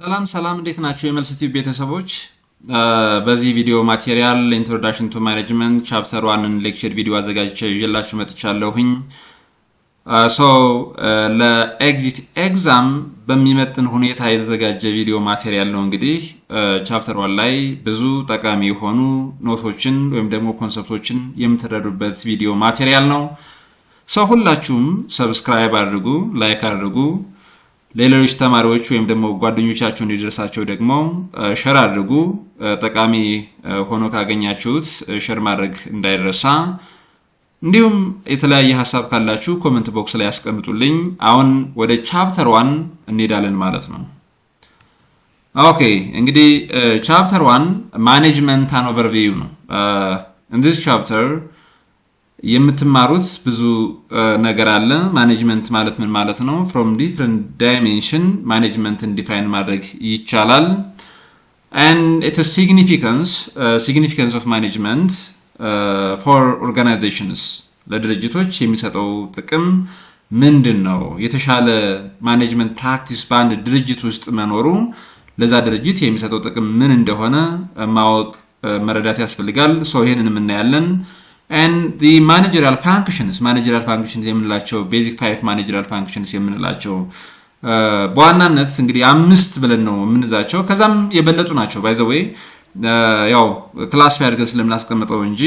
ሰላም እንዴት ናችሁ የመልስ ቲቪ ቤተሰቦች በዚህ ቪዲዮ ማቴሪያል ኢንትሮዳክሽን ቱ ማኔጅመንት ቻፕተር 1 ሌክቸር ቪዲዮ አዘጋጅቼ ይዤላችሁ መጥቻለሁኝ ለኤግዚት ኤግዛም በሚመጥን ሁኔታ የተዘጋጀ ቪዲዮ ማቴሪያል ነው እንግዲህ ቻፕተር 1 ላይ ብዙ ጠቃሚ የሆኑ ኖቶችን ወይም ደግሞ ኮንሰፕቶችን የምትረዱበት ቪዲዮ ማቴሪያል ነው ሁላችሁም ሰብስክራይብ አድርጉ ላይክ አድርጉ ሌሎች ተማሪዎች ወይም ደግሞ ጓደኞቻችሁ እንዲደርሳቸው ደግሞ ሼር አድርጉ ጠቃሚ ሆኖ ካገኛችሁት ሼር ማድረግ እንዳይረሳ እንዲሁም የተለያየ ሐሳብ ካላችሁ ኮሜንት ቦክስ ላይ አስቀምጡልኝ አሁን ወደ ቻፕተር 1 እንሄዳለን ማለት ነው ኦኬ እንግዲህ ቻፕተር 1 ማኔጅመንት አን ኦቨርቪው ነው in this chapter የምትማሩት ብዙ ነገር አለ ማኔጅመንት ማለት ምን ማለት ነው from different dimension management define ማድረግ ይቻላል and its significance of management for organizations ለድርጅቶች የሚሰጠው ጥቅም ምንድነው የተሻለ ማኔጅመንት ፕራክቲስ ባንድ ድርጅት ውስጥ መኖሩ ለዛ ድርጅት የሚሰጠው ጥቅም ምን እንደሆነ ማወቅ መረዳት ያስፈልጋል ይሄንን እናያለን and the managerial functions የምንላቸው basic 5 managerial functions የምንላቸው በዋናነት እንግዲህ 5 ብለን ነው የምንዛቸው ከዛም የበለጡ ናቸው by the way ያው ክላሲፋይ አድርገን ስለምናስቀምጠው እንጂ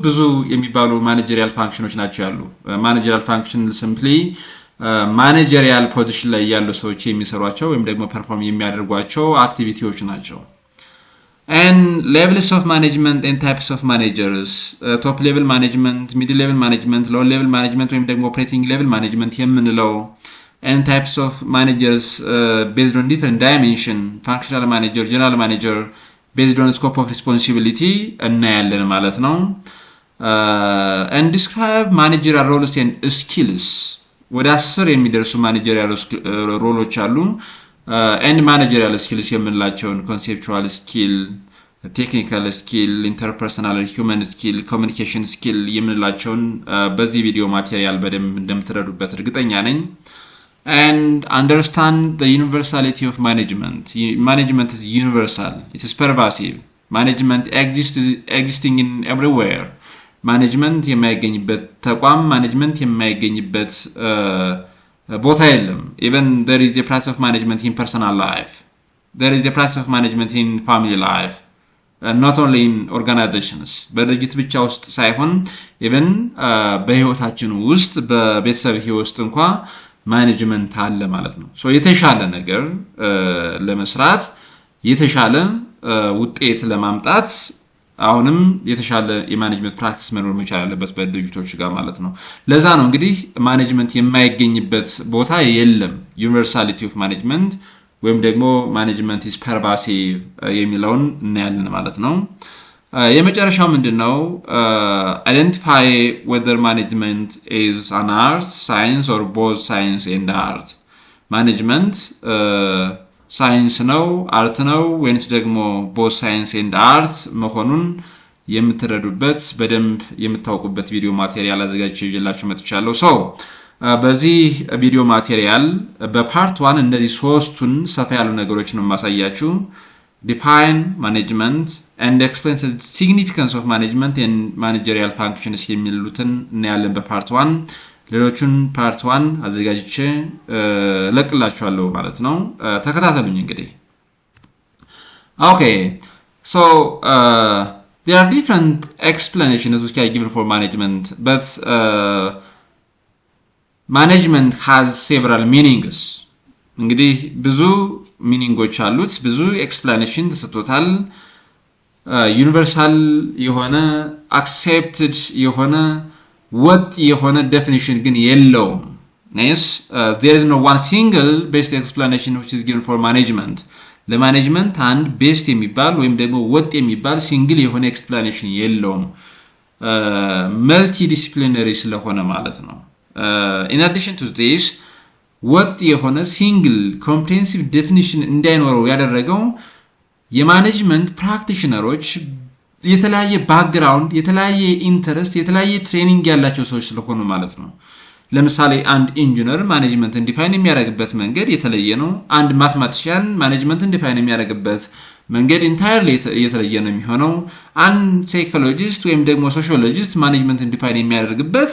ብዙ የሚባሉ managerial functions ናቸው ያሉ managerial function simply managerial position ላይ ያሉ ሰዎች የሚሰሯቸው ወይም ደግሞ perform የሚያደርጓቸው አክቲቪቲዎች ናቸው and levels of management and types of managers top level management middle level management low level management ወይም ደግሞ operating level management የምንለው and types of managers based on different dimension functional manager general manager based on scope of responsibility እናያለን ማለት ነው and describe managerial roles and skills ወደ 10 የሚደርሱ managerial roles አሉ and managerial skills የምንላቸውን conceptual skill technical skill interpersonal human skill communication skill የምንላቸውን በዚህ ቪዲዮ ማቴሪያል በደንብ እንደምትረዱበት እርግጠኛ ነኝ and understand the universality of management is universal it is pervasive management existing in everywhere management የማይገኝበት ተቋም management የማይገኝበት ቦታ የለም even there is a practice of management in personal life there is a practice of management in family life not only in organizations በድርጅት ብቻ ውስጥ ሳይሆን even በህይወታችን ውስጥ በቤተሰብ ህይወት ውስጥ እንኳን ማኔጅመንት አለ ማለት ነው የተሻለ ነገር ለመስራት የተሻለ ውጤት ለማምጣት አሁንም የተሻለ የማኔጅመንት ፕራክቲስ መኖር መቻል አለበት በድርጅቶች ጋር ማለት ነው ለዛ ነው እንግዲህ ማኔጅመንት የማይገኝበት ቦታ የለም ዩኒቨርሳሊቲ ኦፍ ማኔጅመንት ወይም ደግሞ ማኔጅመንት is pervasive የሚለውን እናያለን ማለት ነው የመጨረሻው ምንድነው identify whether management is an art science or both science and art management ሳይንስ ነው አርት ነው ወይስ ደግሞ both science and art መሆኑን የምትረዱበት በደንብ የምታውቁበት ቪዲዮ ማቴሪያል አዘጋጅቼ ይዤላችሁ መጥቻለሁ በዚህ ቪዲዮ ማቴሪያል በፓርት 1 እንደዚህ ሶስቱን ሰፋ ያሉ ነገሮች ነው ማሳያችሁ define management and explain the significance of management and managerial functions የሚሉትን እናያለን በፓርት 1 ሌሎችን ፓርት 1 አዘጋጅቼ ለቅላችኋለሁ ማለት ነው ተከታተሉኝ እንግዲህ okay there are different explanations which are given for management but management has several meanings እንግዲህ ብዙ ሚኒንጎች አሉት ብዙ ኤክስፕላኔሽን ተሰጥቶታል ዩኒቨርሳል የሆነ accepted የሆነ what የሆነ definition ግን የለውም yes there is no one single best explanation which is given for management ለማኔጅመንት አንድ ቤስት የሚባል ወይም ደግሞ ወጥ የሚባል ሲንግል የሆነ ኤክስፕላኔሽን የለውም መልቲ ዲሲፕሊነሪ ስለሆነ ማለት ነው in addition to this ወጥ የሆነ ሲንግል ኮምፕሬሄንሲቭ ዴፊኒሽን እንዳይኖረው ያደረገው የማኔጅመንት ፕራክቲሽነሮች የተለያየ ባክግራውንድ የተለያየ ኢንተረስት የተለያየ ትሬኒንግ ያላቸው ሰዎች ስለሆኑ ማለት ነው ለምሳሌ አንድ ኢንጂነር ማኔጅመንትን ዲፋይን የሚያደርግበት መንገድ የተለየ ነው። አንድ ማትማቲሻን ማኔጅመንትን ዲፋይን የሚያደርግበት መንገድ ኢንታየርሊ የተለየ ነው የሚሆነው። አንድ ሳይኮሎጂስት ወይም ደግሞ ሶሺዮሎጂስት ማኔጅመንትን ዲፋይን የሚያደርግበት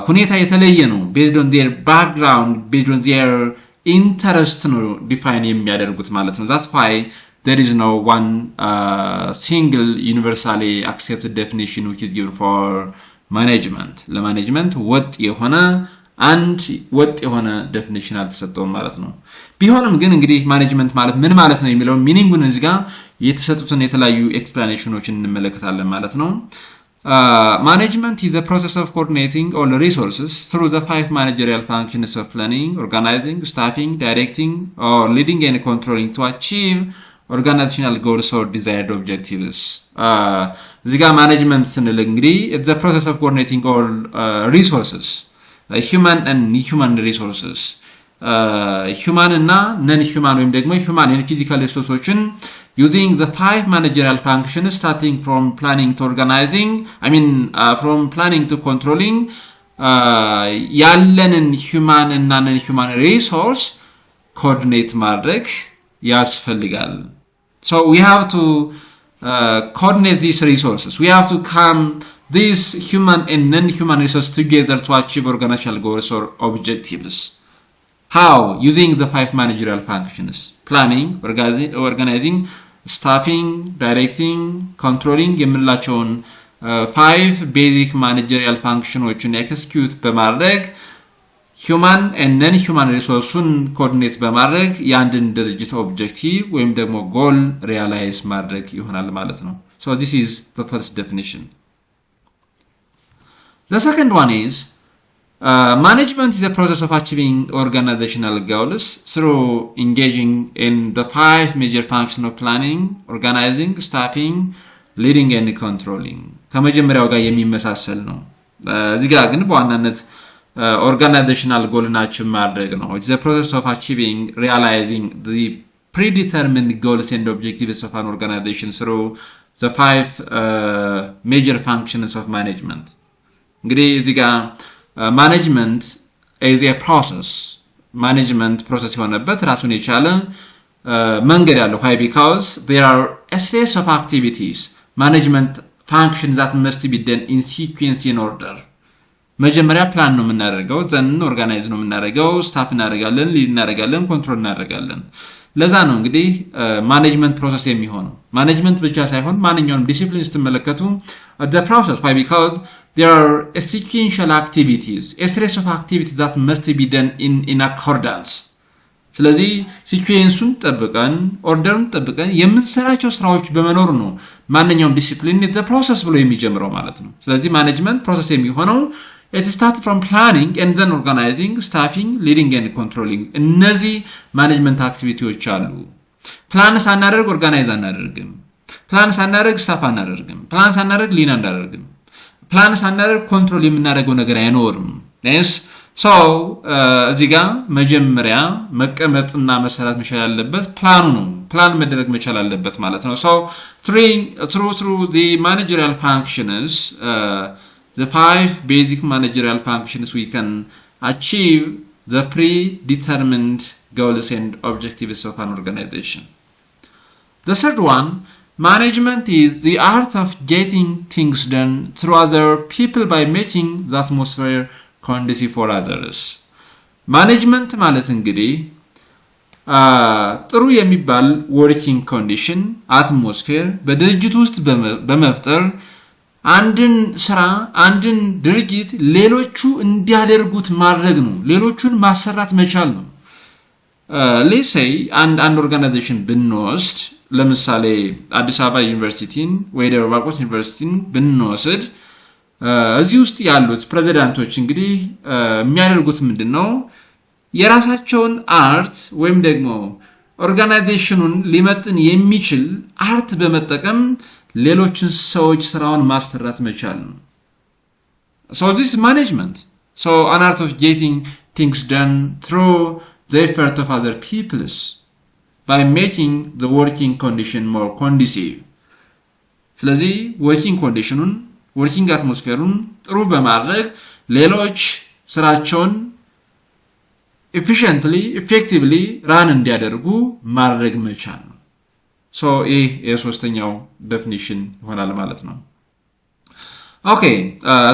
ሁኔታ የተለየ ነው። based on their background, based on their interest ነው ዲፋይን የሚያደርጉት ማለት ነው። that's why there is no one single universally accepted definition which is given for management. ለማኔጅመንት ወጥ የሆነ አንድ ወጥ የሆነ ዴፊኒሽን አልተሰጠውም ማለት ነው። ቢሆንም ግን እንግዲህ ማኔጅመንት ማለት ምን ማለት ነው የሚለው ሚኒንጉን እዚህ ጋር የተሰጡትን የተለያዩ ኤክስፕላኔሽኖችን እንመለከታለን ማለት ነው። Management is the process of coordinating all the resources through the 5 managerial functions of planning, organizing, staffing, directing, or leading and controlling to achieve organizational goals or desired objectives. እዚህ ጋር ማኔጅመንት ስንል እንግዲህ it's the process of coordinating all resources, human and non-human resources. human እና non-human ወይም ደግሞ human and physical resources using the 5 managerial functions starting from planning to organizing, from planning to controlling, ያለንን human እና non-human resource coordinate ማድረግ ያስፈልጋል። So we have to coordinate these resources. We have to come these human and non-human resources together to achieve organizational goals or objectives. How? Using the 5 managerial functions: planning, organizing, staffing, directing, controlling የምንላቸውን 5 basic managerial functions execute በማድረግ human and non-human resources coordinate በማድረግ የአንድን ድርጅት ኦብጀክቲቭ ወይም ደግሞ ጎል ሪያላይዝ ማድረግ ይሆናል ማለት ነው። So this is the first definition. The second one is management is the process of achieving organizational goals through engaging in the 5 major functions of planning, organizing, staffing, leading and controlling. ከመጀመሪያው ጋር የሚመሳሰል ነው። እዚህ ጋር ግን በዋናነት organizational goal ናቸው ማድረግ ነው። It's the process of achieving, realizing the predetermined goals and objectives of an organization through the 5 major functions of management. እንግዲህ እዚህ ጋር management is a process. management process የሆነበት ራሱን የቻለ መንገድ ያለው why because there are a series of activities, management functions that must be done in sequence in order. መጀመሪያ ፕላን ነው የምናደርገው፣ ዘን ኦርጋናይዝ ነው የምናደርገው፣ ስታፍ እናደርጋለን፣ ሊድ እናደርጋለን፣ ኮንትሮል እናደርጋለን። ለዛ ነው እንግዲህ ማኔጅመንት ፕሮሰስ የሚሆነው። ማኔጅመንት ብቻ ሳይሆን ማንኛውንም ዲሲፕሊን ስትመለከቱ the process why because there are a sequential activities, a series of activities that must be done in accordance. ስለዚህ ሲኩዌንሱን ጠብቀን ኦርደሩን ጠብቀን የምንሰራቸው ስራዎች በመኖር ነው ማንኛውም ዲሲፕሊን the process ብሎ የሚጀምረው ማለት ነው። ስለዚህ ማኔጅመንት ፕሮሰስ የሚሆነው it starts from planning and then organizing, staffing, leading and controlling. እነዚህ ማኔጅመንት አክቲቪቲዎች አሉ። ፕላን ሳናደርግ ኦርጋናይዝ አናደርግም። ፕላን ሳናደርግ ስታፍ አናደርግም። ፕላን ሳናደርግ ሊድ አናደርግም። ፕላን ሳናደርግ ኮንትሮል የምናደርገው ነገር አይኖርም። so እዚህ ጋር መጀመሪያ መቀመጥና መሰራት መቻል ያለበት ፕላኑ ነው። ፕላን መደረግ መቻል አለበት ማለት ነው። so through the managerial functions, the 5 basic managerial functions, we can achieve the predetermined goals and objectives of an organization. The third one, management is the art of getting things done through other people by making the atmosphere conducive for others. Management ማለት እንግዲህ ጥሩ የሚባል working condition atmosphere በድርጅት ውስጥ በመፍጠር አንድን ስራ አንድን ድርጊት ሌሎቹ እንዲያደርጉት ማድረግ ነው። ሌሎቹን ማሰራት መቻል ነው። let's say አንድ ኦርጋናይዜሽን ብንወስድ ለምሳሌ አዲስ አበባ ዩኒቨርሲቲን ወይ ደብረ ማርቆስ ዩኒቨርሲቲን ብንወስድ እዚህ ውስጥ ያሉት ፕሬዝዳንቶች እንግዲህ የሚያደርጉት ምንድነው? የራሳቸውን አርት ወይም ደግሞ ኦርጋናይዜሽኑን ሊመጥን የሚችል አርት በመጠቀም ሌሎችን ሰዎች ስራውን ማሰራት መቻል ነው። so this is management. so an art of getting things done through the effort of other peoples by making the working condition more conducive. ስለዚህ working conditionን working atmosphereን ጥሩ በማድረግ ሌሎች ስራቸውን efficiently effectively run እንዲያደርጉ ማድረግ መቻል ነው so ይህ የሶስተኛው definition ይሆናል ማለት ነው okay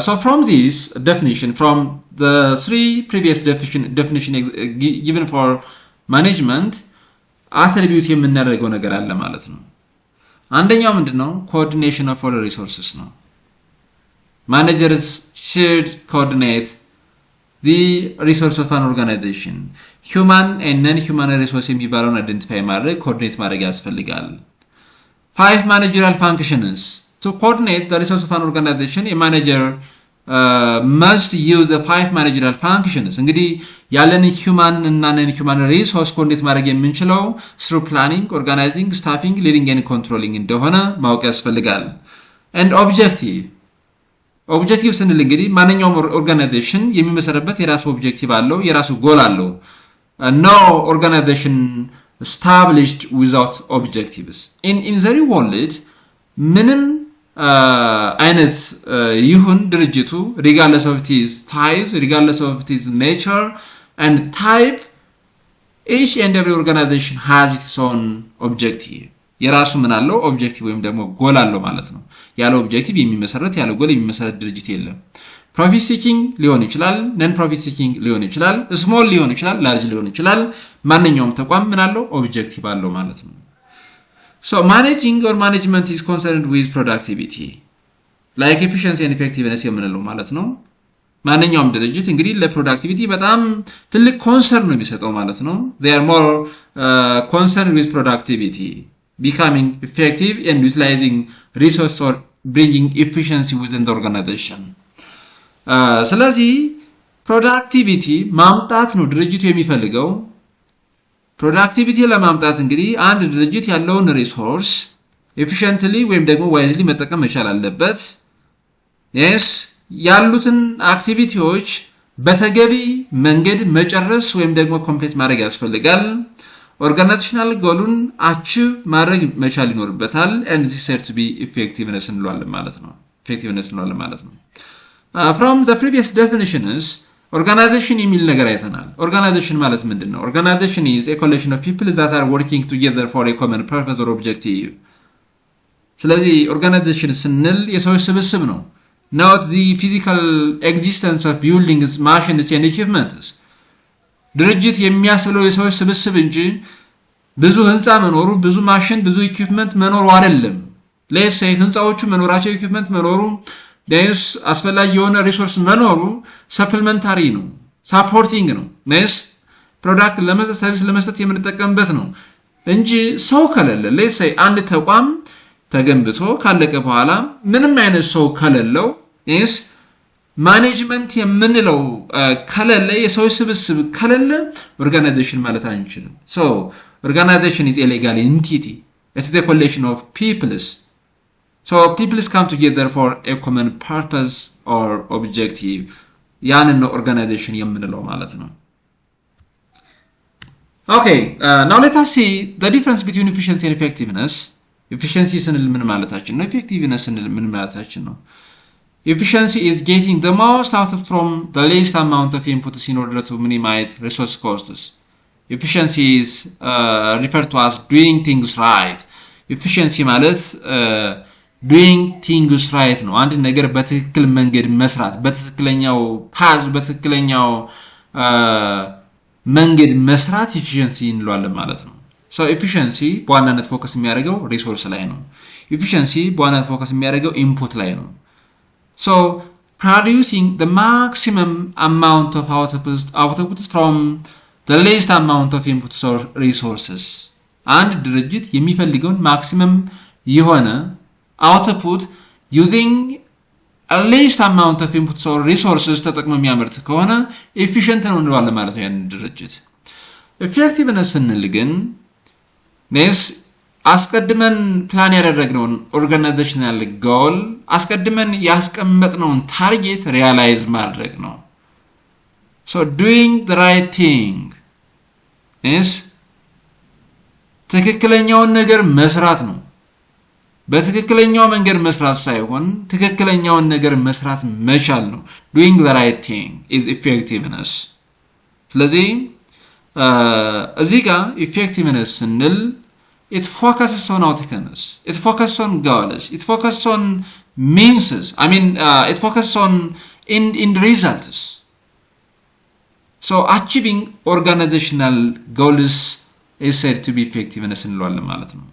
so from this definition from the three previous definition given for management attribute የምናደርገው ነገር አለ ማለት ነው አንደኛው ምንድነው coordination of all resources ነው managers should coordinate the resource of an organization human and non-human resource የሚባለውን identify ማድረግ coordinate ማድረግ ያስፈልጋል 5 managerial functions to coordinate the resource of an organization a manager must use the 5 managerial functions እንግዲህ ያለን human እና non-human resource coordinate ማድረግ የምንችለው through planning organizing staffing leading and controlling እንደሆነ ማወቅ ያስፈልጋል and objective ስንል እንግዲህ ማንኛውም ኦርጋናይዜሽን የሚመሰረበት የራሱ ኦብጀክቲቭ አለው የራሱ ጎል አለው no organization established without objectives in the real world ምንም አይነት ይሁን ድርጅቱ regardless of its size regardless of its nature and type each and every organization has its own objective የራሱ ምን አለው ኦብጀክቲቭ ወይም ደግሞ ጎል አለው ማለት ነው ያለ ኦብጀክቲቭ የሚመሰረት ያለ ጎል የሚመሰረት ድርጅት የለም ፕሮፊት ሲኪንግ ሊሆን ይችላል ነን ፕሮፊት ሲኪንግ ሊሆን ይችላል ስሞል ሊሆን ይችላል ላርጅ ሊሆን ይችላል ማንኛውም ተቋም ምን አለው ኦብጀክቲቭ አለው ማለት ነው so managing or management is concerned with productivity like efficiency and effectiveness የምንለው ማለት ነው ማንኛውም ድርጅት እንግዲህ ለፕሮዳክቲቪቲ በጣም ትልቅ ኮንሰርን ነው የሚሰጠው ማለት ነው they are more concerned with productivity becoming effective and utilizing resources or bringing efficiency within the organization ስለዚህ ፕሮዳክቲቪቲ ማምጣት ነው ድርጅቱ የሚፈልገው ፕሮዳክቲቪቲ ለማምጣት እንግዲህ አንድ ድርጅት ያለውን ሪሶርስ efficiently ወይም ደግሞ wisely መጠቀም መቻል አለበት yes ያሉትን አክቲቪቲዎች በተገቢ መንገድ መጨረስ ወይም ደግሞ ኮምፕሊት ማድረግ ያስፈልጋል organizational goalun achieve ማድረግ መቻል ይኖርበታል and this is said to be effectiveness እንለዋለን ማለት ነው effectiveness እንለዋለን ማለት ነው from the previous definitions organization የሚል ነገር አይተናል organization ማለት ምንድነው organization is a collection of people that are working together for a common purpose or objective ስለዚህ organization ስንል የሰዎች ስብስብ ነው not the physical existence of buildings machines and equipments ድርጅት የሚያስብለው የሰዎች ስብስብ እንጂ ብዙ ህንጻ መኖሩ ብዙ ማሽን ብዙ ኢኩዊፕመንት መኖሩ አይደለም ለሴ ህንጻዎቹ መኖራቸው ኢኩዊፕመንት መኖሩ ዴንስ አስፈላጊ የሆነ ሪሶርስ መኖሩ ሰፕሊመንታሪ ነው ሳፖርቲንግ ነው ነስ ፕሮዳክት ለመስጠት ሰርቪስ ለመስጠት የምንጠቀምበት ነው እንጂ ሰው ከሌለ ለሴ አንድ ተቋም ተገንብቶ ካለቀ በኋላ ምንም አይነት ሰው ከሌለው ነስ ማኔጅመንት የምንለው ከሌለ የሰው ስብስብ ከሌለ ኦርጋናይዜሽን ማለት አንችልም so organization is a legal entity it is a collection of peoples so peoples come together for a common purpose or objective ያንን ነው organization የምንለው ማለት ነው okay now let us see the difference between efficiency and effectiveness efficiency ስንል ምን ማለታችን ነው effectiveness ስንል ምን ማለታችን ነው Efficiency is getting the most out from the least amount of inputs in order to minimize resource costs. Efficiency is referred to as doing things right. Efficiency ማለት doing things right ነው አንድ ነገር በትክክል መንገድ መስራት በትክክለኛው ፓዝ በትክክለኛው መንገድ መስራት efficiency እንለዋለን ማለት ነው so efficiency በዋናነት ፎከስ የሚያደርገው ሪሶርስ ላይ ነው efficiency በዋናነት ፎከስ የሚያደርገው ኢንፑት ላይ ነው So, producing the maximum amount of output from the least amount of inputs or resources. አንድ ድርጅት የሚፈልገውን maximum የሆነ output using a least amount of inputs or resources ተጠቅሞ የሚያመርት ከሆነ efficient ነው እንለዋለን ማለት ነው ያን ድርጅት. effectiveness ስንል ግን አስቀድመን ፕላን ያደረግነውን ኦርጋናይዜሽናል ጎል አስቀድመን ያስቀመጥነውን ታርጌት ሪያላይዝ ማድረግ ነው so doing the right thing is ትክክለኛውን ነገር መስራት ነው በትክክለኛው መንገድ መስራት ሳይሆን ትክክለኛውን ነገር መስራት መቻል ነው። doing the right thing is effectiveness። ስለዚህ እዚህ ጋር effectiveness ስንል it focuses on outcomes, it focuses on goals, it focuses on means, it focuses on in results. So achieving organizational goals is said to be effectiveness እንለዋለን ማለት ነው።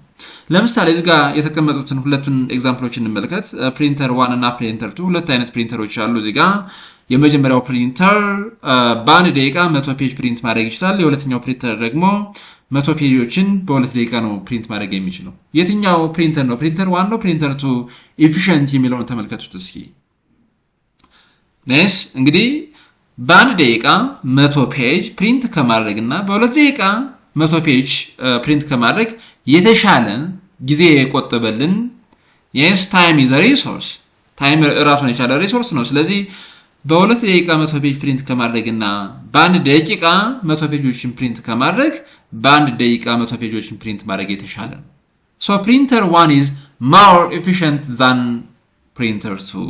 ለምሳሌ እዚህ ጋር የተቀመጡትን ሁለቱን ኤግዛምፕሎች እንመልከት። ፕሪንተር 1 እና ፕሪንተር 2 ሁለት አይነት ፕሪንተሮች አሉ እዚህ ጋር። የመጀመሪያው ፕሪንተር በአንድ ደቂቃ 100 ፔጅ ፕሪንት ማድረግ ይችላል። የሁለተኛው ፕሪንተር ደግሞ 100 ፔጆችን በ2 ደቂቃ ነው ፕሪንት ማድረግ የሚችለው። የትኛው ፕሪንተር ነው ፕሪንተር 1 ነው ፕሪንተር 2 ኤፊሺየንት የሚለውን ተመልከቱት እስኪ። ነስ እንግዲህ በአንድ ደቂቃ 100 ፔጅ ፕሪንት ከማድረግና በ2 ደቂቃ 100 ፔጅ ፕሪንት ከማድረግ የተሻለ ጊዜ የቆጠበልን yes time is a resource ታይም ራሱን የቻለ ሪሶርስ ነው። ስለዚህ በ2 ደቂቃ 100 ፔጅ ፕሪንት ከማድረግና በአንድ ደቂቃ 100 ፔጆችን ፕሪንት ከማድረግ በአንድ ደቂቃ 100 ፔጆችን ፕሪንት ማድረግ የተሻለ ነው። so printer 1 is more efficient than printer 2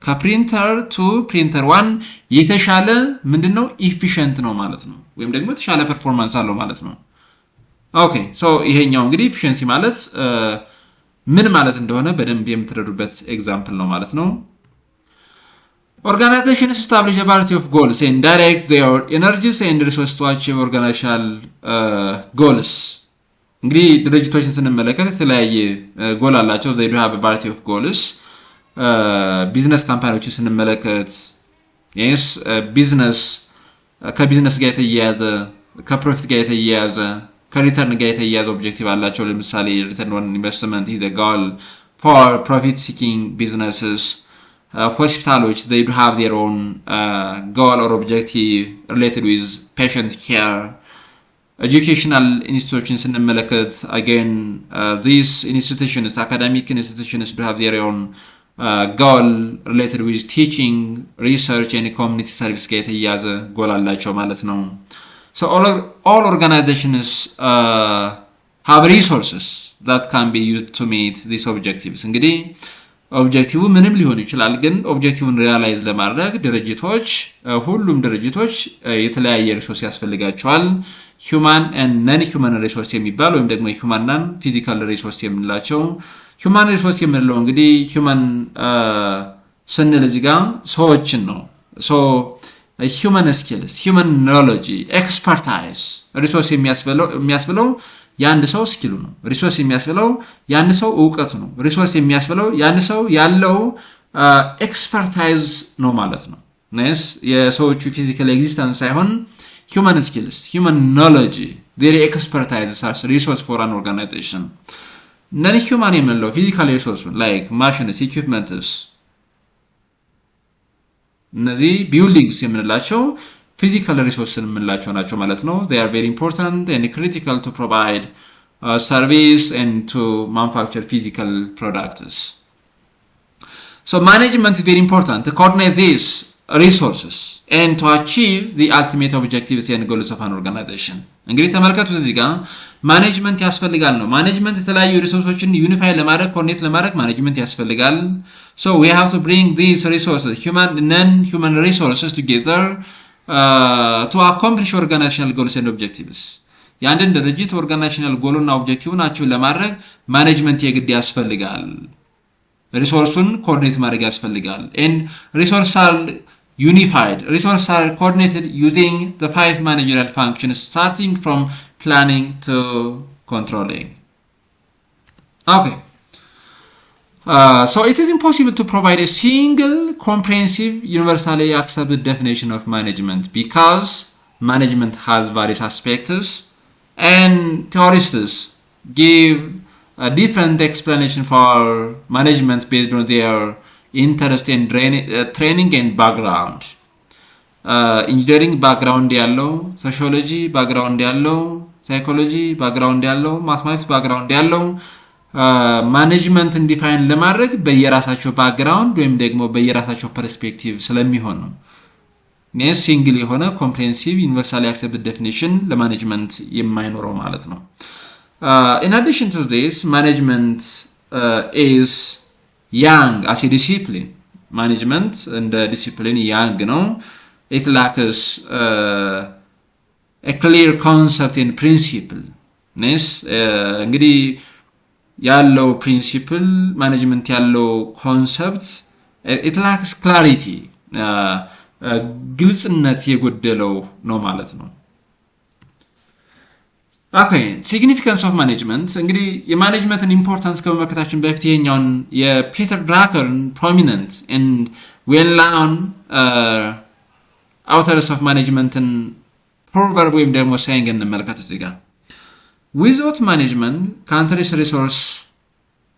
ከፕሪንተር 2 ፕሪንተር 1 የተሻለ ምንድነው ኢፊሺየንት ነው ማለት ነው፣ ወይም ደግሞ የተሻለ ፐርፎርማንስ አለው ማለት ነው። ኦኬ ሶ ይሄኛው እንግዲህ ኤፊሺየንሲ ማለት ምን ማለት እንደሆነ በደንብ የምትረዱበት ኤግዛምፕል ነው ማለት ነው። Organizations establish a variety of goals and direct their energies and resources to achieve organizational goals. እንግዲህ ድርጅቶችን ስንመለከት የተለያየ ጎል አላቸው። they do have a variety of goals. ቢዝነስ ካምፓኒዎችን ስንመለከት yes ቢዝነስ ከቢዝነስ ጋር የተያያዘ ከፕሮፊት ጋር የተያያዘ ከሪተርን ጋር የተያያዘ ኦብጀክቲቭ አላቸው። ለምሳሌ return on investment is a goal for profit seeking businesses. Hospitals they do have their own goal or objective related with patient care. Educational institutions ስንመለከት again these institutions academic institutions do have their own goal related with teaching, research and community service ጋር የተያያዘ ጎል አላቸው ማለት ነው። So all organizations have resources that can be used to meet these objectives. እንግዲህ ኦብጀክቲቭ ምንም ሊሆን ይችላል፣ ግን ኦብጀክቲቭን ሪያላይዝ ለማድረግ ድርጅቶች ሁሉም ድርጅቶች የተለያየ ሪሶርስ ያስፈልጋቸዋል። human and non human resource የሚባል ወይም ደግሞ human and physical resource የምንላቸው። human resource የምንለው እንግዲህ human ስንል እዚህ ጋር ሰዎችን ነው። so human skills, human knowledge, expertise resource የሚያስብለው ያንድ ሰው ስኪሉ ነው። ሪሶርስ የሚያስብለው ያንድ ሰው ዕውቀቱ ነው። ሪሶርስ የሚያስብለው ያንድ ሰው ያለው ኤክስፐርታይዝ ነው ማለት ነው። ነስ የሰዎቹ ፊዚካል ኤግዚስተንስ ሳይሆን human skills, human knowledge, their expertise as resource for an organization. non human የምንለው ፊዚካል ሪሶርስ like machines, equipments እነዚህ ቢልዲንግስ የምንላቸው physical resources የምንላቸው ናቸው ማለት ነው። they are very important and critical to provide service and to manufacture physical products. So management is very important to coordinate these resources and to achieve the ultimate objectives and goals of an organization. እንግዲህ ተመልከቱት እዚህ ጋር ማኔጅመንት ያስፈልጋል ነው። ማኔጅመንት የተለያዩ ሪሶርሶችን ዩኒፋይ ለማድረግ ኮኦርዲኔት ለማድረግ ማኔጅመንት ያስፈልጋል። so we have to bring these resources, human and non-human resources together to accomplish organizational goals and objectives. ያንድን ድርጅት ኦርጋናይዜሽናል ጎልና ኦብጀክቲቭን አቺቭ ለማድረግ ማኔጅመንት የግድ ያስፈልጋል። ሪሶርሱን ኮኦርዲኔት ማድረግ ያስፈልጋል። and resources are unified, resources are coordinated using the 5 managerial functions starting from planning to controlling. Okay. So it is impossible to provide a single comprehensive universally accepted definition of management because management has various aspects and theorists give a different explanation for management based on their interest in training and background. Engineering background ያለው sociology background ያለው psychology background ያለው mathematics background ያለው ማኔጅመንትን ዲፋይን ለማድረግ በየራሳቸው ባክግራውንድ ወይም ደግሞ በየራሳቸው ፐርስፔክቲቭ ስለሚሆን ነው። ኔስ ሲንግል የሆነ ኮምፕሬሄንሲቭ ዩኒቨርሳሊ አክሰፕትድ ዴፊኒሽን ለማኔጅመንት የማይኖረው ማለት ነው። in addition to this management is young as a discipline. Management and discipline young, it lacks a clear concept and principle. እንግዲህ ያለው principle management ያለው concept it lacks clarity. ግልጽነት የጎደለው ነው ማለት ነው። Okay, significance of management. እንግዲህ የማኔጅመንትን ኢምፖርታንስ ከመመልከታችን በፊት ይሄኛውን የፒተር ድራከርን prominent and well-known authors of management proverb ወይም ደግሞ saying እንመልከት እዚህ ጋር without management country's resource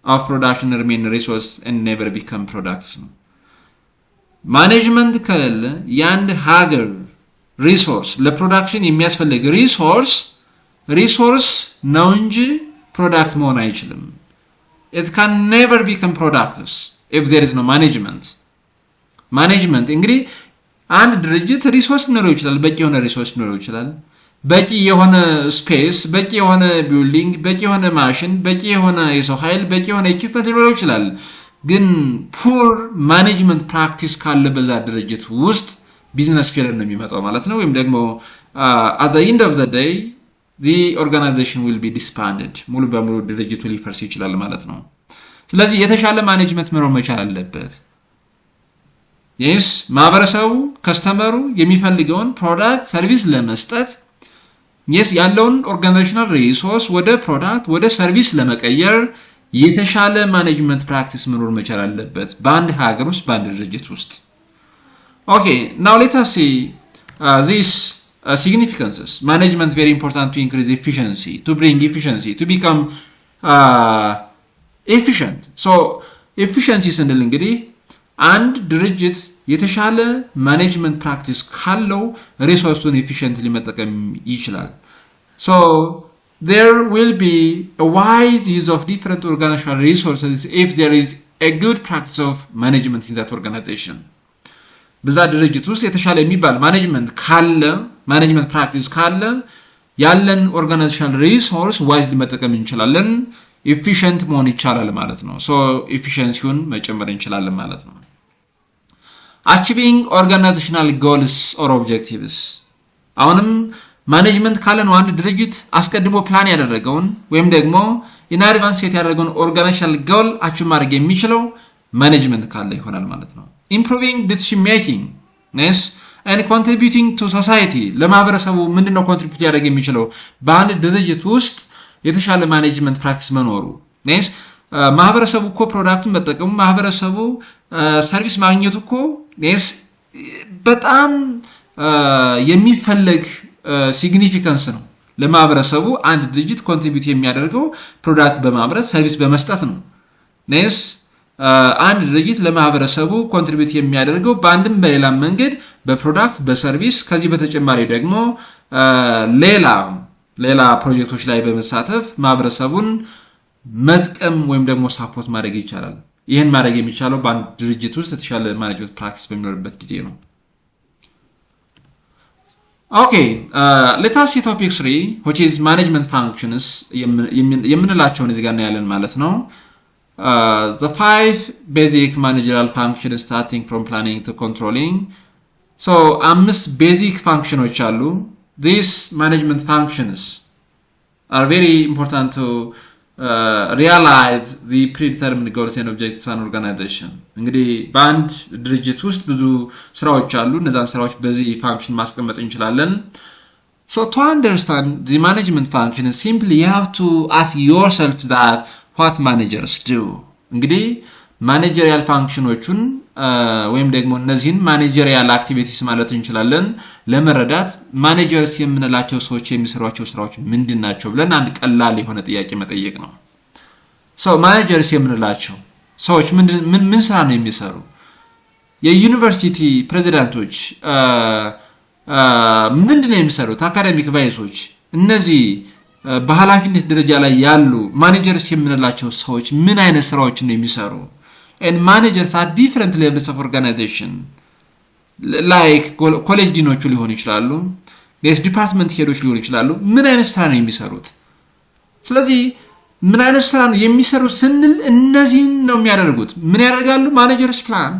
of production remain resource and never become products. ማኔጅመንት ከሌለ የአንድ ሀገር ሪሶርስ ለፕሮዳክሽን የሚያስፈልግ ሪሶርስ ነው እንጂ ፕሮዳክት መሆን አይችልም። it can never become products if there is no management እንግዲህ አንድ ድርጅት ሪሶርስ ሊኖረው ይችላል፣ በቂ የሆነ ሪሶርስ ሊኖረው ይችላል፣ በቂ የሆነ ስፔስ፣ በቂ የሆነ ቢልዲንግ፣ በቂ የሆነ ማሽን፣ በቂ የሆነ የሰው ኃይል፣ በቂ የሆነ ኢኩዊፕመንት ሊኖረው ይችላል። ግን ፑር ማኔጅመንት ፕራክቲስ ካለ በዛ ድርጅት ውስጥ ቢዝነስ ፌለር ነው የሚመጣው ማለት ነው። ወይም ደግሞ at the end of the day the organization will be disbanded፣ ሙሉ በሙሉ ድርጅቱ ሊፈርስ ይችላል ማለት ነው። ስለዚህ የተሻለ ማኔጅመንት መኖር መቻል አለበት። yes ማህበረሰቡ ከስተመሩ የሚፈልገውን ፕሮዳክት ሰርቪስ ለመስጠት yes ያለውን ኦርጋናይዜሽናል ሪሶርስ ወደ ፕሮዳክት ወደ ሰርቪስ ለመቀየር የተሻለ ማኔጅመንት ፕራክቲስ መኖር መቻል አለበት በአንድ ሀገር ውስጥ በአንድ ድርጅት ውስጥ። okay now let us see these significances. Management very important to increase efficiency, to bring efficiency, to become efficient. So efficiency ስንል እንግዲህ አንድ ድርጅት የተሻለ ማኔጅመንት ፕራክቲስ ካለው ሪሶርሱን ኤፊሽንትሊ መጠቀም ይችላል። so there will be a wise use of different organizational resources if there is a good practice of management in that organization. በዛ ድርጅት ውስጥ የተሻለ የሚባል ማኔጅመንት ፕራክቲስ ካለ ያለን ኦርጋናይዜሽናል ሪሶርስ ዋይዝሊ መጠቀም እንችላለን፣ ኤፊሽንት መሆን ይቻላል ማለት ነው። ሶ ኤፊሽንሲውን መጨመር እንችላለን ማለት ነው። achieving organizational goals or objectives አሁንም ማኔጅመንት ካለ ነው አንድ ድርጅት አስቀድሞ ፕላን ያደረገውን ወይም ደግሞ ኢን አድቫንስ ሴት ያደረገውን ኦርጋናይዜሽናል ጎል አቺቭ ማድረግ የሚችለው ማኔጅመንት ካለ ይሆናል ማለት ነው። improving decision making yes and contributing to society ለማህበረሰቡ ምንድነው ኮንትሪቢዩት ያደርግ የሚችለው በአንድ ድርጅት ውስጥ የተሻለ ማኔጅመንት ፕራክቲስ መኖሩ yes ማህበረሰቡ እኮ ፕሮዳክቱን መጠቀሙ ማህበረሰቡ ሰርቪስ ማግኘቱ እኮ yes በጣም የሚፈልግ ሲግኒፊካንስ ነው ለማህበረሰቡ አንድ ድርጅት ኮንትሪቢዩት የሚያደርገው ፕሮዳክት በማምረት ሰርቪስ በመስጠት ነው yes አንድ ድርጅት ለማህበረሰቡ ኮንትሪቢዩት የሚያደርገው በአንድም በሌላ መንገድ በፕሮዳክት በሰርቪስ ከዚህ በተጨማሪ ደግሞ ሌላ ፕሮጀክቶች ላይ በመሳተፍ ማህበረሰቡን መጥቀም ወይም ደግሞ ሳፖርት ማድረግ ይቻላል። ይሄን ማድረግ የሚቻለው በአንድ ድርጅት ውስጥ የተሻለ ማኔጅመንት ፕራክቲስ በሚኖርበት ጊዜ ነው። Okay, let us see topic 3 which is management functions የምንላቸውን እዚህ ጋር ያለን ማለት ነው። The 5 basic managerial functions starting from planning to controlling. So 5 basic functions አሉ. These management functions are very important to realize the predetermined goals and objectives of an organization. እንግዲህ በአንድ ድርጅት ውስጥ ብዙ ስራዎች አሉ። እነዛን ስራዎች በዚህ ፋንክሽን ማስቀመጥ እንችላለን። So to understand the management function simply you have to ask yourself that what managers do. እንግዲህ ማኔጀሪያል ፋንክሽኖቹን ወይም ደግሞ እነዚህን ማኔጀሪያል አክቲቪቲስ ማለት እንችላለን ለመረዳት ማኔጀርስ የምንላቸው ሰዎች የሚሰሯቸው ስራዎች ምንድናቸው ብለን አንድ ቀላል የሆነ ጥያቄ መጠየቅ ነው። so ማኔጀርስ የምንላቸው ሰዎች ምን ስራ ነው የሚሰሩ? የዩኒቨርሲቲ ፕሬዝዳንቶች ምንድነው የሚሰሩት? አካዳሚክ ቫይሶች እነዚህ በኃላፊነት ደረጃ ላይ ያሉ ማኔጀርስ የምንላቸው ሰዎች ምን አይነት ስራዎችን ነው የሚሰሩ? and managers at different levels of organization like college ዲኖቹ ሊሆኑ ይችላሉ ዲፓርትመንት ሄዶች ሊሆኑ ይችላሉ ምን አይነት ስራ ነው የሚሰሩት? ስለዚህ ምን አይነት ስራ ነው የሚሰሩ ስንል እነዚህን ነው የሚያደርጉት። ምን ያደርጋሉ? ማኔጀርስ ፕላን፣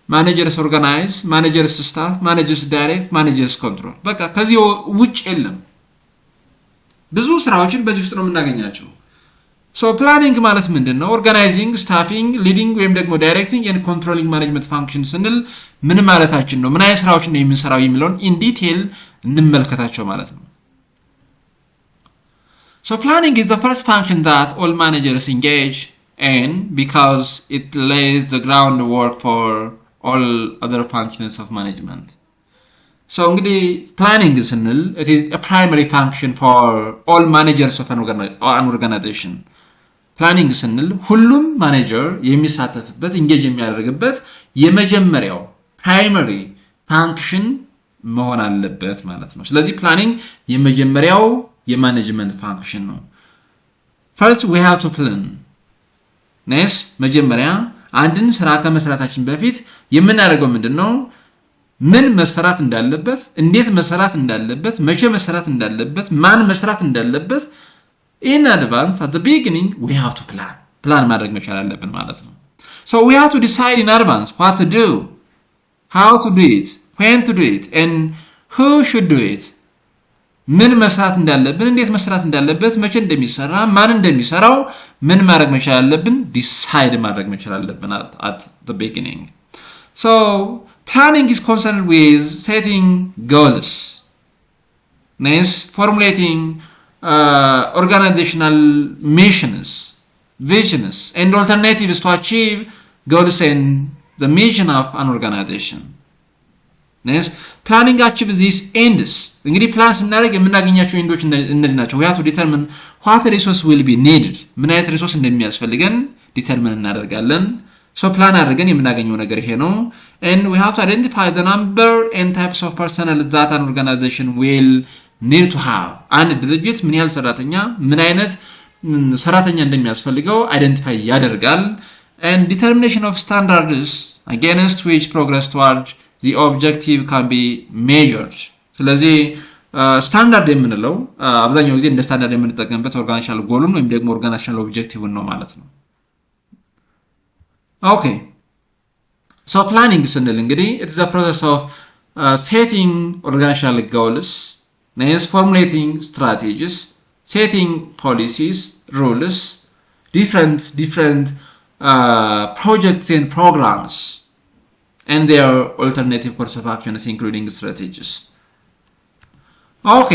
ማኔጀርስ ኦርጋናይዝ፣ ማኔጀርስ ስታፍ፣ ማኔጀርስ ዳይሬክት፣ ማኔጀርስ ኮንትሮል። በቃ ከዚህ ውጭ የለም። ብዙ ስራዎችን በዚህ ውስጥ ነው የምናገኛቸው። ሶ ፕላኒንግ ማለት ምንድነው? ኦርጋናይዚንግ፣ ስታፊንግ፣ ሊዲንግ ወይም ደግሞ ዳይሬክቲንግ ኤንድ ኮንትሮሊንግ ማኔጅመንት ፋንክሽን ስንል ምን ማለታችን ነው? ምን አይነት ስራዎችን ነው የምንሰራው የሚለውን ኢን ዲቴል እንመልከታቸው ማለት ነው። So planning is the first function that all managers engage in because it lays the groundwork for all other functions of management. So እንግዲህ planning ስንል it is a primary function for all managers of an organization. Planning ስንል ሁሉም ማኔጀር የሚሳተፍበት engage የሚያደርግበት የመጀመሪያው primary function መሆን አለበት ማለት ነው። ስለዚህ planning የመጀመሪያው የማኔጅመንት ፋንክሽን ነው። First we have to plan. Next መጀመሪያ አንድን ስራ ከመስራታችን በፊት የምናደርገው ምንድነው? ምን መስራት እንዳለበት፣ እንዴት መስራት እንዳለበት፣ መቼ መስራት እንዳለበት፣ ማን መስራት እንዳለበት in advance at the beginning we have to plan. ፕላን ማድረግ መቻል አለብን ማለት ነው። So we have to decide in advance what to do, how to do it, when to do it and who should do it. ምን መስራት እንዳለብን፣ እንዴት መስራት እንዳለበት፣ መቼ እንደሚሰራ፣ ማን እንደሚሰራው ምን ማድረግ መቻል አለብን? ዲሳይድ ማድረግ መቻል አለብን at the beginning. So planning is concerned with setting goals, next formulating organizational missions, visions and alternatives to achieve goals and the mission of an organization. Next planning achieves these ends. እንግዲህ ፕላን ስናደርግ የምናገኛቸው ኤንዶች እነዚህ ናቸው። we have to determine what resource will be needed. ምን አይነት ሪሶርስ እንደሚያስፈልገን ዲተርሚን እናደርጋለን። so ፕላን አድርገን የምናገኘው ነገር ይሄ ነው። and we have to identify the number and types of personnel that an organization will need to have. አንድ ድርጅት ምን ያህል ሰራተኛ፣ ምን አይነት ሰራተኛ እንደሚያስፈልገው አይደንቲፋይ ያደርጋል። and determination of standards against which progress toward the objective can be measured. ስለዚህ ስታንዳርድ የምንለው አብዛኛው ጊዜ እንደ ስታንዳርድ የምንጠቀምበት ኦርጋናይዜሽናል ጎሉን ወይም ደግሞ ኦርጋናይዜሽናል ኦብጀክቲቭን ነው ማለት ነው። ኦኬ ሶ ፕላኒንግ ስንል እንግዲህ it is a process of setting organizational goals, next formulating strategies, setting policies, rules, different projects and programs and their alternative course of actions including strategies. ኦኬ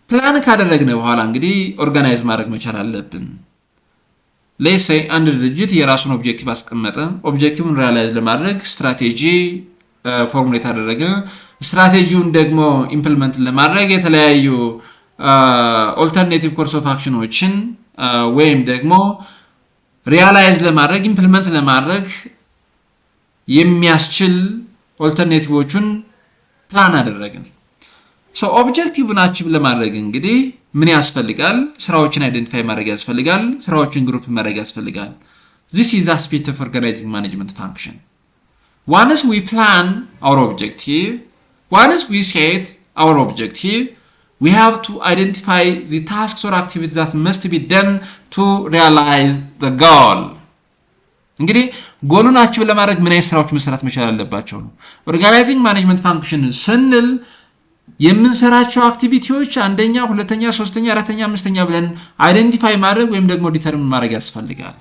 ፕላን ካደረግን በኋላ እንግዲህ ኦርጋናይዝ ማድረግ መቻል አለብን። ሌትስ ሴይ አንድ ድርጅት የራሱን ኦብጀክቲቭ አስቀመጠ። ኦብጀክቲቭን ሪያላይዝ ለማድረግ ስትራቴጂ ፎርሙሌት አደረገ። ስትራቴጂውን ደግሞ ኢምፕሊመንት ለማድረግ የተለያዩ ኦልተርኔቲቭ ኮርስ ኦፍ አክሽኖችን ወይም ደግሞ ሪያላይዝ ለማድረግ ኢምፕሊመንት ለማድረግ የሚያስችል ኦልተርኔቲቮችን ፕላን አደረግን። ሶ ኦብጀክቲቭን አቺቭ ለማድረግ እንግዲህ ምን ያስፈልጋል? ስራዎችን አይደንቲፋይ ማድረግ ያስፈልጋል። ስራዎችን ግሩፕ ማድረግ ያስፈልጋል። this is the aspect of organizing management function. Once we plan our objective, once we set our objective, we have to identify the tasks or activities that must be done to realize the goal. እንግዲህ ጎሉን አቺቭ ለማድረግ ምን አይነት ስራዎች መስራት መቻል አለባቸው ነው። ኦርጋናይዚንግ ማኔጅመንት ፋንክሽን ስንል የምንሰራቸው አክቲቪቲዎች አንደኛ፣ ሁለተኛ፣ ሶስተኛ፣ አራተኛ፣ አምስተኛ ብለን አይደንቲፋይ ማድረግ ወይም ደግሞ ዲተርሚን ማድረግ ያስፈልጋል።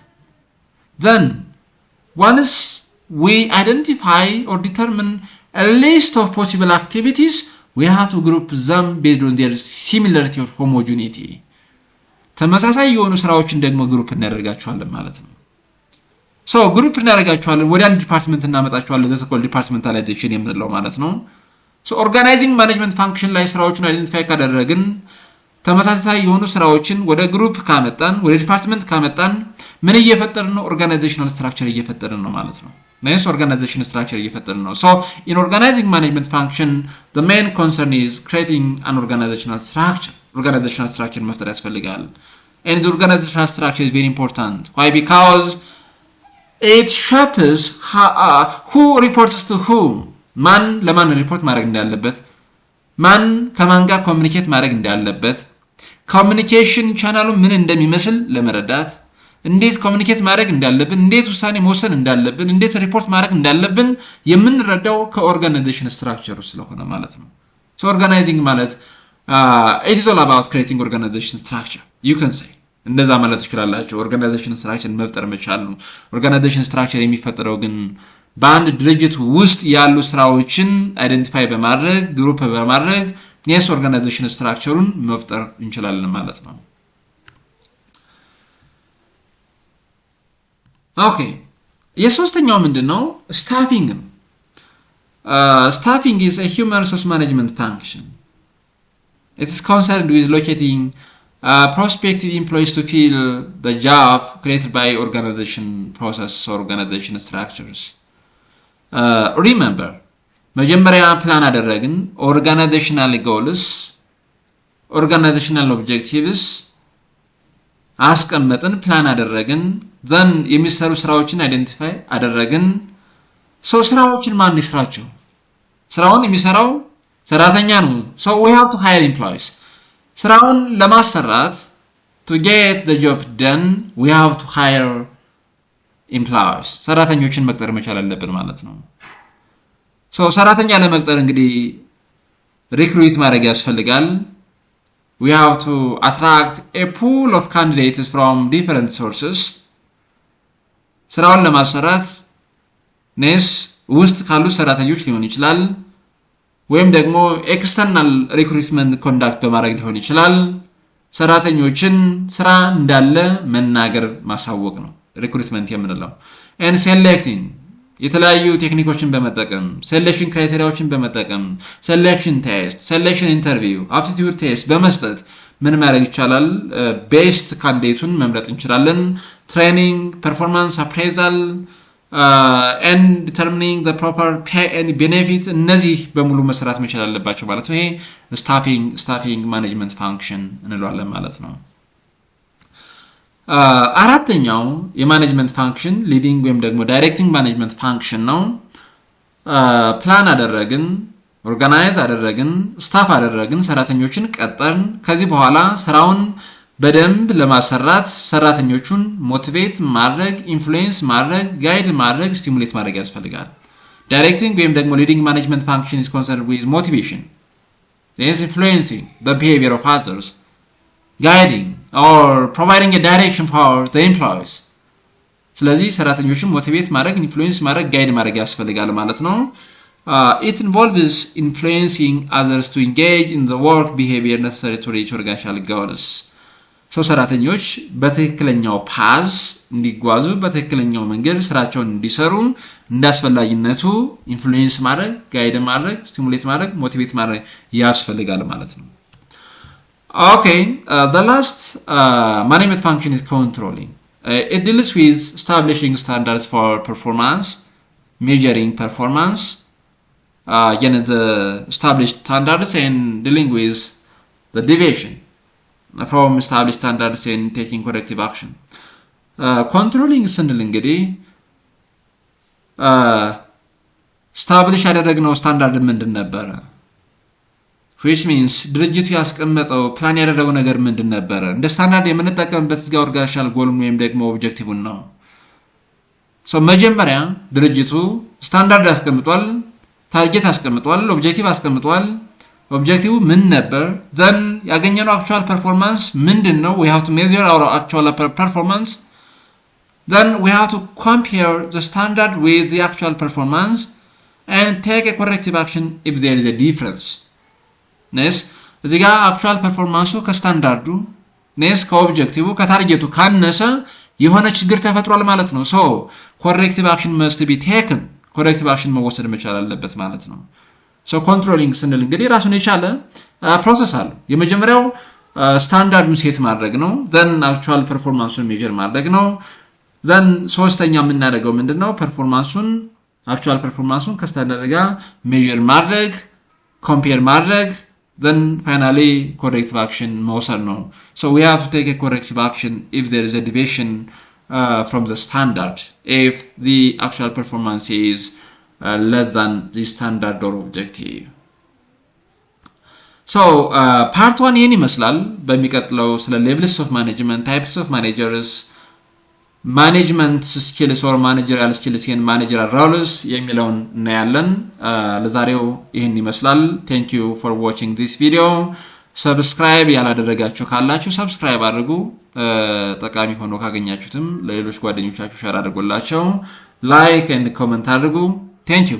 then once we identify or determine a list of possible activities, we have to group them based on their similarity or homogeneity. ተመሳሳይ የሆኑ ስራዎችን ደግሞ ግሩፕ እናደርጋቸዋለን ማለት ነው። so ግሩፕ እናደርጋቸዋለን፣ ወደ አንድ ዲፓርትመንት እናመጣቸዋለን። ዘ ኮል ዲፓርትመንታላይዜሽን የምንለው ማለት ነው። so organizing management function ላይ ስራዎችን አይደንቲፋይ ካደረግን ተመሳሳይ የሆኑ ስራዎችን ወደ ግሩፕ ካመጣን ወደ ዲፓርትመንት ካመጣን ምን እየፈጠርን ነው? ኦርጋናይዜሽናል ስትራክቸር እየፈጠርን ነው ማለት ነው። nice organization structure እየፈጠርን ነው። so in organizing management function the main concern is creating an organizational structure መፍጠር ያስፈልጋል። and the organizational structure is very important. why? because it shapes who reports to whom. ማን ለማን ሪፖርት ማድረግ እንዳለበት፣ ማን ከማን ጋር ኮሙኒኬት ማድረግ እንዳለበት፣ ኮሚኒኬሽን ቻናሉ ምን እንደሚመስል ለመረዳት እንዴት ኮሚኒኬት ማድረግ እንዳለብን እንዴት ውሳኔ መወሰን እንዳለብን እንዴት ሪፖርት ማድረግ እንዳለብን የምንረዳው ከኦርጋናይዜሽን ስትራክቸሩ ስለሆነ ማለት ነው so organizing ማለት it is all about creating organization structure you can say እንደዛ ማለት ትችላላችሁ ኦርጋናይዜሽን ስትራክቸር መፍጠር መቻል ነው ኦርጋናይዜሽን ስትራክቸር የሚፈጠረው ግን በአንድ ድርጅት ውስጥ ያሉ ስራዎችን አይደንቲፋይ በማድረግ ግሩፕ በማድረግ የስ ኦርጋናይዜሽን ስትራክቸሩን መፍጠር እንችላለን ማለት ነው ኦኬ የሶስተኛው ምንድነው ስታፊንግ staffing is a human resource management function it is concerned with locating prospective employees to fill the job created by organization process or organization structures remember መጀመሪያ ፕላን አደረግን organizational goals organizational objectives አስቀመጥን ፕላን አደረግን then የሚሰሩ ስራዎችን አይደንቲፋይ አደረግን so ስራዎችን ማን ይስራቸው ስራውን የሚሰራው ሰራተኛ ነው so we have to hire employees ስራውን ለማሰራት to get the job done we have to hire employees ሰራተኞችን መቅጠር መቻል አለብን ማለት ነው so ሰራተኛ ለመቅጠር እንግዲህ ሪክሩት ማድረግ ያስፈልጋል we have to attract a pool of candidates from different sources ስራውን ለማሰራት ነስ ውስጥ ካሉ ሰራተኞች ሊሆን ይችላል ወይም ደግሞ ኤክስተርናል ሪክሩትመንት ኮንዳክት በማድረግ ሊሆን ይችላል ሰራተኞችን ስራ እንዳለ መናገር ማሳወቅ ነው ሪክሩትመንት የምንለው and selecting የተለያዩ ቴክኒኮችን በመጠቀም ሴሌክሽን ክራይቴሪያዎችን በመጠቀም ሴሌክሽን ቴስት ሴሌክሽን ኢንተርቪው አፕቲቲዩድ ቴስት በመስጠት ምን ማድረግ ይቻላል ቤስት ካንዲዴቱን መምረጥ እንችላለን ትሬኒንግ ፐርፎርማንስ አፕሬዛል and determining the proper pay and benefit እነዚህ በሙሉ መስራት መቻል አለባቸው ማለት ነው ይሄ staffing management function እንለዋለን ማለት ነው አራተኛው የማኔጅመንት ፋንክሽን ሊዲንግ ወይም ደግሞ ዳይሬክቲንግ ማኔጅመንት ፋንክሽን ነው ፕላን አደረግን ኦርጋናይዝ አደረግን ስታፍ አደረግን ሰራተኞችን ቀጠርን ከዚህ በኋላ ስራውን በደንብ ለማሰራት ሰራተኞቹን ሞቲቬት ማድረግ ኢንፍሉዌንስ ማድረግ ጋይድ ማድረግ ስቲሙሌት ማድረግ ያስፈልጋል ዳይሬክቲንግ ወይም ደግሞ ሊዲንግ ማኔጅመንት ፋንክሽን is concerned with motivation there is influencing the behavior of others guiding or providing a direction for the employees ስለዚህ ሰራተኞችን ሞቲቬት ማድረግ ኢንፍሉዌንስ ማድረግ ጋይድ ማድረግ ያስፈልጋል ማለት ነው it involves influencing others to engage in the work behavior necessary to reach organizational goals so ሰራተኞች በትክክለኛው ፓዝ እንዲጓዙ በትክክለኛው መንገድ ስራቸውን እንዲሰሩ እንዳስፈላጊነቱ ኢንፍሉዌንስ ማድረግ ጋይድ ማድረግ ስቲሙሌት ማድረግ ሞቲቬት ማድረግ ያስፈልጋል ማለት ነው okay the last management function is controlling it deals with establishing standards for performance measuring performance the established standards and dealing with the deviation from established standards and taking corrective action controlling ስንል እንግዲህ establish ያደረግነው ስታንዳርድ ምንድን ነበር which means ድርጅቱ ያስቀመጠው ፕላን ያደረገው ነገር ምንድን ነበር እንደ ስታንዳርድ የምንጠቀምበት እዚጋ ኦርጋናይዜሽናል ጎል ወይም ደግሞ ኦብጀክቲቭን ነው so መጀመሪያ ድርጅቱ ስታንዳርድ ያስቀምጧል ታርጌት ያስቀምጧል ኦብጀክቲቭ ያስቀምጧል ኦብጀክቲቭ ምን ነበር then ያገኘነው actual performance ምንድነው we have to measure our actual performance then we have to compare the standard with the actual performance and take a corrective action if there is a difference ነስ እዚጋ actual performance ከስታንዳርዱ ነስ ከኦብጀክቲቭ ከታርጌቱ ካነሰ የሆነ ችግር ተፈጥሯል ማለት ነው so corrective action must be taken corrective action መወሰድ መቻል አለበት ማለት ነው so controlling ስንል እንግዲህ ራሱን የቻለ ፕሮሰስ አለ የመጀመሪያው ስታንዳርዱን ሴት ማድረግ ነው then actual performanceን ሜጀር ማድረግ ነው then ሶስተኛ የምናደርገው ምንድነው performanceን actual performanceን ከስታንዳርድ ጋር ሜጀር ማድረግ compare ማድረግ then finally corrective action መውሰድ ነው so we have to take a corrective action if there is a deviation from the standard if the actual performance is less than the standard or objective ሶ ፓርት 1 ይሄን ይመስላል። በሚቀጥለው ስለ ሌቭልስ ኦፍ ማኔጅመንት፣ ታይፕስ ኦፍ ማኔጀርስ፣ ማኔጅመንት ስኪልስ ኦር ማኔጀሪያል ስኪልስ ኤንድ ማኔጀሪያል ሮልስ የሚለውን እናያለን። ለዛሬው ይሄን ይመስላል። ቴንክ ዩ ፎር ዋቺንግ ዲስ ቪዲዮ። ሰብስክራይብ ያላደረጋችሁ ካላችሁ ሰብስክራይብ አድርጉ። ጠቃሚ ሆኖ ካገኛችሁትም ለሌሎች ጓደኞቻችሁ ሼር አድርጉላቸው። ላይክ ኤንድ ኮሜንት አድርጉ። ቴንክ ዩ